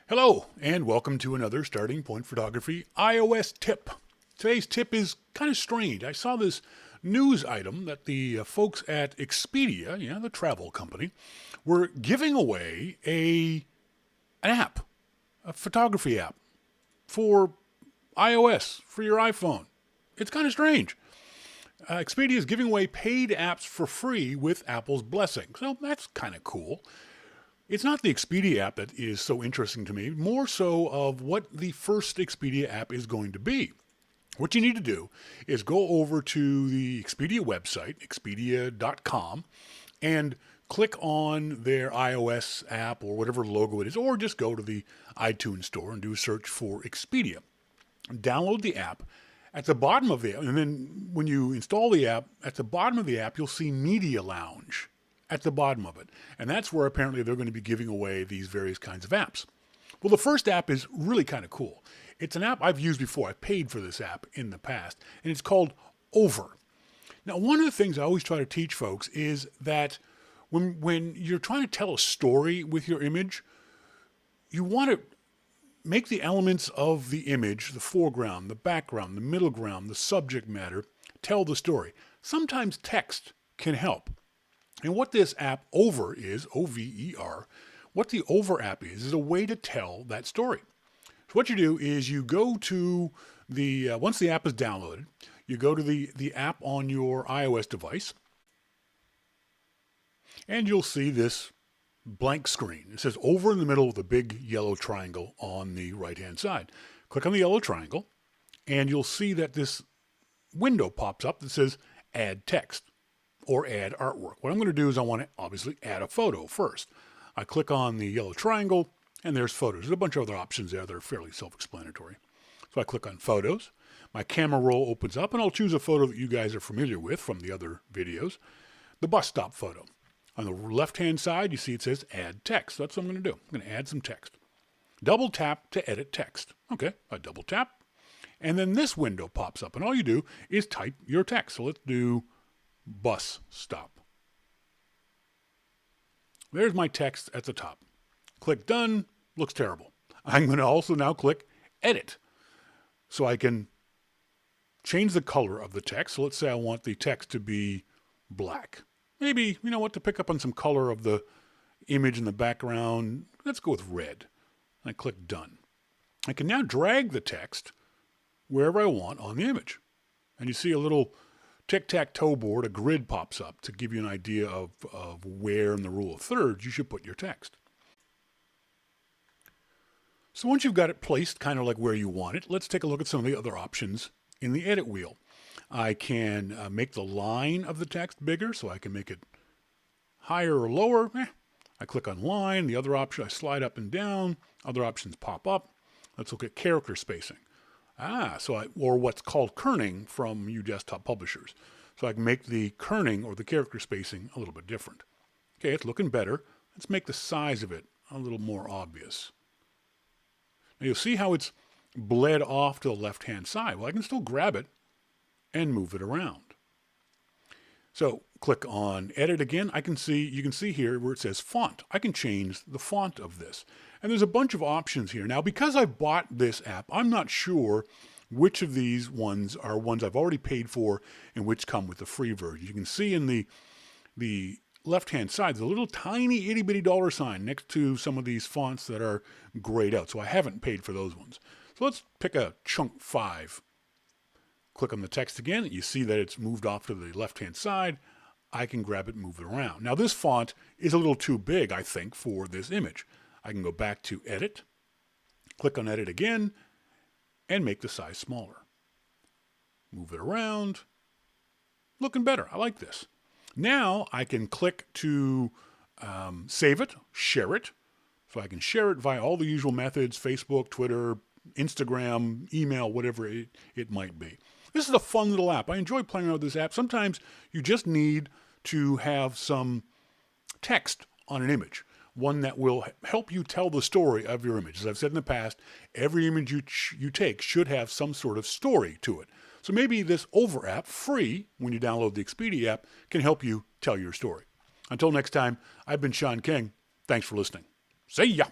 Hello, and welcome to another Starting Point Photography iOS tip. Today's tip is kind of strange. I saw this news item that the folks at Expedia, the travel company, were giving away an app, a photography app for iOS, for your iPhone. It's kind of strange. Expedia is giving away paid apps for free with Apple's blessing. So that's kind of cool. It's not the Expedia app that is so interesting to me, more so of what the first Expedia app is going to be. What you need to do is go over to the Expedia website, expedia.com, and click on their iOS app or whatever logo it is, or just go to the iTunes store and do a search for Expedia. Download the app. At the bottom of the app, and then when you install the app, at the bottom of the app, you'll see Media Lounge at the bottom of it. And that's where apparently they're going to be giving away these various kinds of apps. Well, the first app is really kind of cool. It's an app I've used before. I paid for this app in the past, and it's called Over. Now, one of the things I always try to teach folks is that when you're trying to tell a story with your image, you want to make the elements of the image, the foreground, the background, the middle ground, the subject matter, tell the story. Sometimes text can help. And what this app Over is, O-V-E-R, what the Over app is a way to tell that story. So what you do is you go to once the app is downloaded, you go to the app on your iOS device, and you'll see this blank screen. It says Over in the middle with a big yellow triangle on the right-hand side. Click on the yellow triangle, and you'll see that this window pops up that says Add Text or Add Artwork. What I'm going to do is I want to obviously add a photo first. I click on the yellow triangle, and there's photos. There's a bunch of other options there that are fairly self-explanatory. So I click on Photos. My camera roll opens up, and I'll choose a photo that you guys are familiar with from the other videos, the bus stop photo. On the left-hand side, you see it says Add Text. That's what I'm going to do. I'm going to add some text. Double tap to edit text. Okay, I double tap, and then this window pops up, and all you do is type your text. So let's do bus stop. There's my text at the top. Click Done. Looks terrible. I'm going to also now click Edit, so I can change the color of the text. So let's say I want the text to be black. Maybe, to pick up on some color of the image in the background, let's go with red. I click Done. I can now drag the text wherever I want on the image. And you see a little tic-tac-toe board, a grid pops up to give you an idea of where in the rule of thirds you should put your text. So once you've got it placed kind of like where you want it, let's take a look at some of the other options in the edit wheel. I can make the line of the text bigger, so I can make it higher or lower. I click on line. The other option, I slide up and down. Other options pop up. Let's look at character spacing. Or what's called kerning from you desktop publishers. So I can make the kerning or the character spacing a little bit different. Okay, it's looking better. Let's make the size of it a little more obvious. Now you'll see how it's bled off to the left-hand side. Well, I can still grab it and move it around. So click on Edit again. You can see here where it says Font. I can change the font of this. And there's a bunch of options here. Now, because I bought this app, I'm not sure which of these ones are ones I've already paid for and which come with the free version. You can see in the left-hand side, there's a little tiny itty-bitty dollar sign next to some of these fonts that are grayed out. So I haven't paid for those ones. So let's pick a chunk 5. Click on the text again. You see that it's moved off to the left-hand side. I can grab it and move it around. Now, this font is a little too big, I think, for this image. I can go back to Edit, click on Edit again, and make the size smaller. Move it around. Looking better. I like this. Now, I can click to save it, share it. So I can share it via all the usual methods, Facebook, Twitter, Instagram, email, whatever it might be. This is a fun little app. I enjoy playing around with this app. Sometimes you just need to have some text on an image, one that will help you tell the story of your image. As I've said in the past, every image you take should have some sort of story to it. So maybe this Over app, free when you download the Expedia app, can help you tell your story. Until next time, I've been Shawn King. Thanks for listening. See ya.